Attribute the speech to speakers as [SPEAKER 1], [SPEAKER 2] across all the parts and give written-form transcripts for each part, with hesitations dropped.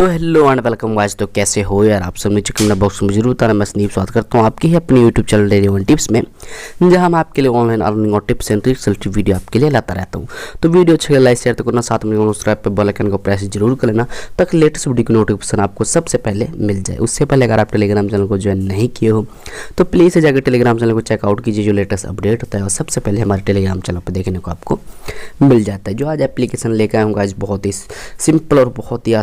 [SPEAKER 1] तो hello and welcome guys. तो कैसे हो यार आप सब? नीचे कमेंट बॉक्स में जरूर बताना। मैं संदीप स्वागत करता हूँ आपकी ही अपनी YouTube channel daily one tips में, जहां मैं आपके लिए ऑनलाइन अर्निंग और tips and tricks related video आपके लिए लाता रहता हूँ। तो वीडियो अच्छा लाइक शेयर तो करना, साथ में सब्सक्राइब पे बेल आइकन को प्रेस जरूर कर लेना ताकि लेटेस्ट वीडियो की नोटिफिकेशन आपको सबसे पहले मिल जाए। उससे पहले अगर आप टेलीग्राम चैनल को ज्वाइन नहीं किए हो तो प्लीज़ जाकर टेलीग्राम चैनल को चेकआउट कीजिए, जो लेटेस्ट अपडेट होता है और सबसे पहले हमारे टेलीग्राम चैनल पर देखने को आपको मिल जाता है। जो आज एप्लीकेशन लेकर आया हूँ गाइस, बहुत ही सिंपल और बहुत ही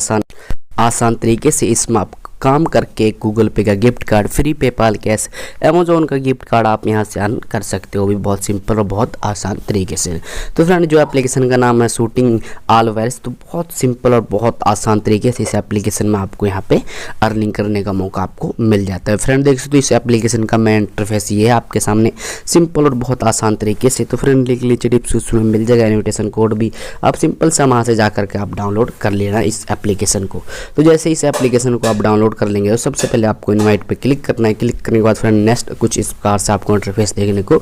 [SPEAKER 1] आसान तरीके से इसमें आप काम करके गूगल पे का gift card, free PayPal cash, Amazon का गिफ्ट कार्ड आप यहां से अर्न कर सकते हो, भी बहुत सिंपल और बहुत आसान तरीके से। तो फ्रेंड जो एप्लीकेशन का नाम है शूटिंग ऑल वायर्स, तो बहुत सिंपल और बहुत आसान तरीके से इस एप्लीकेशन में आपको यहां पे अर्निंग करने का मौका आपको मिल जाता है। फ्रेंड देख सकते हो इस एप्लीकेशन का मेन इंटरफेस ये है आपके सामने, सिंपल और बहुत आसान तरीके से। तो फ्रेंड लिख लीजिए डिस्क्रिप्शन में मिल जाएगा इन्विटेशन कोड भी, आप सिंपल सा वहाँ से जा करके आप डाउनलोड कर लेना इस एप्लीकेशन को। तो जैसे इस एप्लीकेशन को आप डाउनलोड कर लेंगे तो सबसे पहले आपको इनवाइट पे क्लिक करना है। क्लिक करने के बाद फ्रेंड नेक्स्ट कुछ इस प्रकार से आपको इंटरफेस देखने को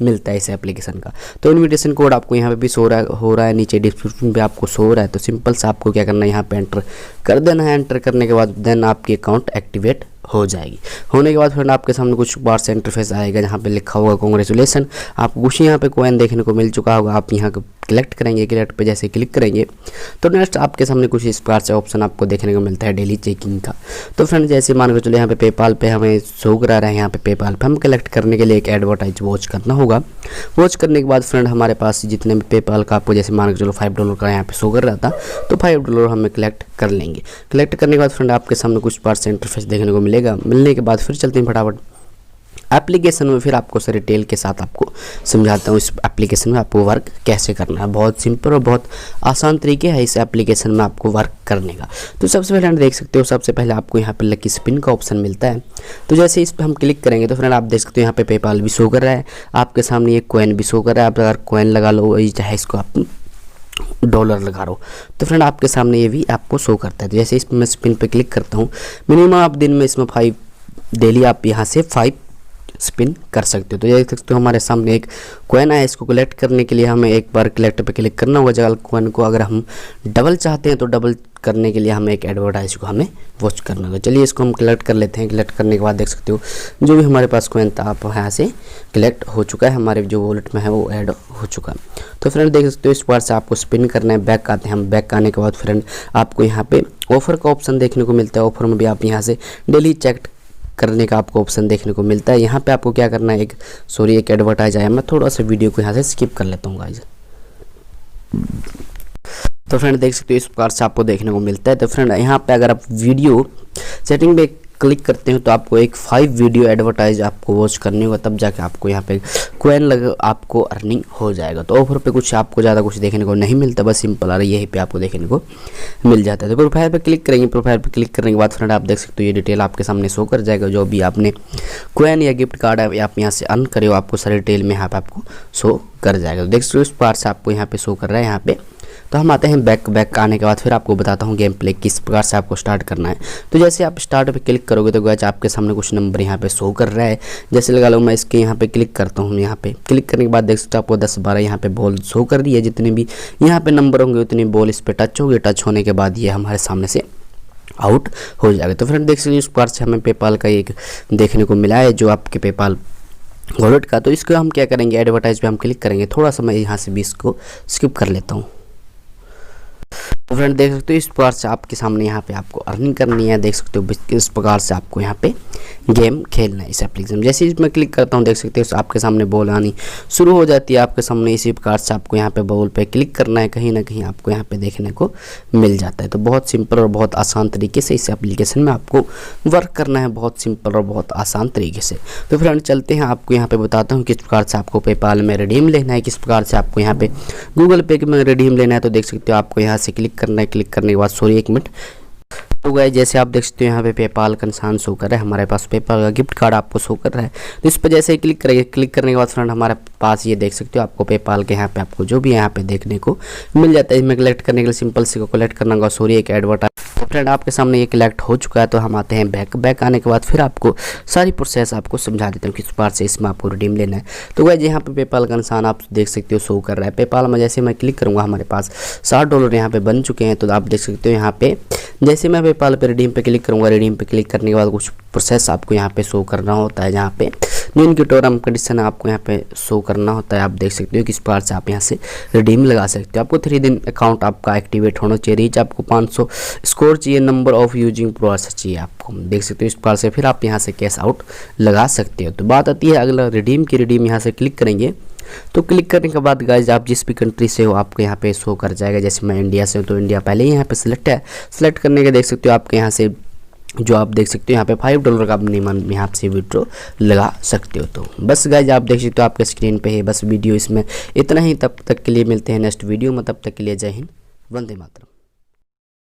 [SPEAKER 1] मिलता है इस एप्लीकेशन का। तो इनविटेशन कोड आपको यहाँ पे भी हो रहा है, नीचे डिस्क्रिप्शन पे आपको शो हो रहा है। तो सिंपल से आपको क्या करना है, यहाँ पे एंटर कर देना है। एंटर करने के बाद देन आपकी अकाउंट एक्टिवेट हो जाएगी। होने के बाद फ्रेंड आपके सामने कुछ बार से इंटरफेस आएगा जहाँ पे लिखा होगा कांग्रेचुलेसन, आपको कुछ यहाँ पे कॉइन देखने को मिल चुका होगा। आप यहाँ कलेक्ट करेंगे, कलेक्ट पे जैसे क्लिक करेंगे तो नेक्स्ट आपके सामने कुछ इस प्रकार से ऑप्शन आपको देखने को मिलता है डेली चेकिंग का। तो फ्रेंड जैसे मान के चलो यहाँ पे पेपाल पे हमें शो करा रहा है, यहाँ पे पेपाल पे हम कलेक्ट करने के लिए एक एडवर्टाइज वॉच करना होगा। वॉच करने के बाद फ्रेंड हमारे पास जितने भी पेपाल का आपको जैसे मान के चलो $5 का यहाँ पे शो कर रहा था, तो $5 हमें कलेक्ट कर लेंगे। कलेक्ट करने के बाद फ्रेंड आपके सामने कुछ पार्ट से इंटरफेस देखने को मिलेगा। मिलने के बाद फिर चलते हैं फटाफट एप्लीकेशन में। फिर आपको सारे डिटेल के साथ आपको समझाता हूँ इस एप्लीकेशन में आपको वर्क कैसे करना है। बहुत सिंपल और बहुत आसान तरीके है इस एप्लीकेशन में आपको वर्क करने का। तो सबसे पहले देख सकते हो, सबसे पहले आपको यहाँ पे लकी स्पिन का ऑप्शन मिलता है। तो जैसे इस पर हम क्लिक करेंगे तो फ्रेंड आप देख सकते हो यहाँ पे पेपाल भी शो कर रहा है, आपके सामने एक कॉइन भी शो कर रहा है। आप अगर कॉइन लगा लो चाहे इसको आप डॉलर लगा रहा हो तो फ्रेंड आपके सामने ये भी आपको शो करता है। तो जैसे इसमें मैं स्पिन पे क्लिक करता हूँ, मिनिमम आप दिन में इसमें 5 डेली आप यहाँ से 5 स्पिन कर सकते हो। तो देख सकते हो हमारे सामने एक कॉइन है, इसको कलेक्ट करने के लिए हमें एक बार कलेक्ट पे क्लिक करना होगा। जगह कॉइन को अगर हम डबल चाहते हैं तो डबल करने के लिए हमें एक एडवर्टाइज को हमें वॉच करना होगा। चलिए इसको हम कलेक्ट कर लेते हैं। कलेक्ट करने के बाद देख सकते हो जो भी हमारे पास कॉइन था आप यहाँ से कलेक्ट हो चुका है, हमारे जो वॉलेट में है वो ऐड हो चुका है। तो फ्रेंड देख सकते हो इस बार से आपको स्पिन करना है। बैक आते हैं हम, बैक आने के बाद फ्रेंड आपको यहाँ पे ऑफर का ऑप्शन देखने को मिलता है। ऑफर में भी आप यहाँ से डेली चेक करने का आपको ऑप्शन देखने को मिलता है। यहाँ पे आपको क्या करना है, एक एडवर्टाइज आया, मैं थोड़ा सा वीडियो को यहाँ से स्किप कर लेता हूँ गाइस। तो फ्रेंड देख सकते हो इस प्रकार से आपको देखने को मिलता है। तो फ्रेंड यहाँ पे अगर आप वीडियो सेटिंग पे क्लिक करते हो तो आपको एक 5 वीडियो एडवर्टाइज आपको वॉच करनी होगा, तब जाके आपको यहाँ पे कॉइन लग आपको अर्निंग हो जाएगा। तो ऑफर पे कुछ आपको ज़्यादा कुछ देखने को नहीं मिलता, बस सिंपल आ रहा है यहीं पे आपको देखने को मिल जाता है। तो प्रोफाइल पे क्लिक करेंगे। प्रोफाइल पे क्लिक करने के बाद फ्रेंड आप देख सकते हो ये डिटेल आपके सामने शो कर जाएगा। जो भी आपने कॉइन या गिफ्ट कार्ड है आप यहाँ से अर्न करे हो, आपको सारी डिटेल में यहाँ पे आपको शो कर जाएगा। तो देख सकते हो इस पार्ट से आपको यहाँ पे शो कर रहा है यहाँ पे। तो हम आते हैं बैक आने के बाद फिर आपको बताता हूँ गेम प्ले किस प्रकार से आपको स्टार्ट करना है। तो जैसे आप स्टार्ट पे क्लिक करोगे तो गाइस आपके सामने कुछ नंबर यहाँ पे शो कर रहा है। जैसे लगा लो मैं इसके यहाँ पे क्लिक करता हूँ, यहाँ पे क्लिक करने के बाद देख सकते हो आपको 10-12 यहाँ पे बॉल शो कर रही है। जितने भी यहाँ पे नंबर होंगे उतनी बॉल इस पर टच होगी। टच होने के बाद ये हमारे सामने से आउट हो जाएगा। तो फ्रेंड देख सकते इस प्रकार से हमें पेपाल का एक देखने को मिला है, जो आपके पेपाल वॉलेट का। तो इसको हम क्या करेंगे, एडवर्टाइज पे हम क्लिक करेंगे। थोड़ा सा मैं यहाँ से भी इसको स्किप कर लेता हूँ। तो फ्रेंड देख सकते हो इस प्रकार से आपके सामने यहाँ पे आपको अर्निंग करनी है। देख सकते हो इस प्रकार से आपको यहाँ पे गेम खेलना है इस एप्लीकेशन में। जैसे इसमें क्लिक करता हूँ देख सकते हो आपके सामने बॉल आनी शुरू हो जाती है आपके सामने। इसी प्रकार से आपको यहाँ पे बॉल पे क्लिक करना है, कहीं ना कहीं आपको यहाँ पे देखने को मिल जाता है। तो बहुत सिंपल और बहुत आसान तरीके से इस एप्लीकेशन में आपको वर्क करना है, बहुत सिंपल और बहुत आसान तरीके से। तो फ्रेंड चलते हैं, आपको यहाँ पे बताता हूँ किस प्रकार से आपको पेपाल में रिडीम लेना है, किस प्रकार से आपको यहाँ पे गूगल पे में रिडीम लेना है। तो देख सकते हो आपको यहाँ से क्लिक करना है। क्लिक करने के बाद एक मिनट तो गाइस जैसे आप देख सकते हो यहाँ पे पेपाल का निशान शो कर रहा है, हमारे पास पेपाल का गिफ्ट कार्ड आपको शो कर रहा है। तो इस पर जैसे ही क्लिक करेंगे, क्लिक करने के बाद फ्रेंड हमारे पास ये देख सकते हो आपको पेपाल के यहाँ पे आपको जो भी यहाँ पे देखने को मिल जाता है। इसमें कलेक्ट करने के लिए सिंपल से को कलेक्ट करना होगा। एक एडवर्टाइज तो फ्रेंड आपके सामने ये कलेक्ट हो चुका है। तो हम आते हैं बैक आने के बाद फिर आपको सारी प्रोसेस आपको समझा देता हूँ किस प्रकार से इसमें आपको रिडीम लेना है। तो गाइस यहाँ पे पेपाल का निशान आप देख सकते हो शो कर रहा है। पेपाल में जैसे मैं क्लिक करूँगा हमारे पास $60 यहाँ पे बन चुके हैं। तो आप देख सकते हो यहाँ पे जैसे मैं पेपाल पे रिडीम पे क्लिक करूँगा, रिडीम पे क्लिक करने के बाद कुछ प्रोसेस आपको यहाँ पे शो करना होता है, जहाँ पे न्यू की टर्म कंडीशन आपको यहाँ पे शो करना होता है। आप देख सकते हो किस प्रकार से आप यहाँ से रिडीम लगा सकते हो। आपको 3 दिन अकाउंट आपका एक्टिवेट होना चाहिए, रीच आपको 500 स्कोर चाहिए, नंबर ऑफ यूजिंग प्रोसेस चाहिए आपको, देख सकते हो इस प्रकार से फिर आप यहाँ से कैश आउट लगा सकते हो। तो बात आती है अगला रिडीम की। रिडीम यहाँ से क्लिक करेंगे तो क्लिक करने के बाद गाइज आप जिस भी कंट्री से हो आपको यहाँ पे शो कर जाएगा। जैसे मैं इंडिया से हूँ तो इंडिया पहले ही यहाँ पे सिलेक्ट है। सिलेक्ट करने के देख सकते हो आपके यहाँ से जो आप देख सकते हो यहाँ पे $5 का मिनिमम यहाँ से विड्रॉ लगा सकते हो। तो बस गाइज आप देख सकते हो आपके स्क्रीन पे है बस वीडियो इसमें इतना ही। तब तक के लिए मिलते हैं नेक्स्ट वीडियो में, तब तक के लिए जय हिंद, वंदे मातरम।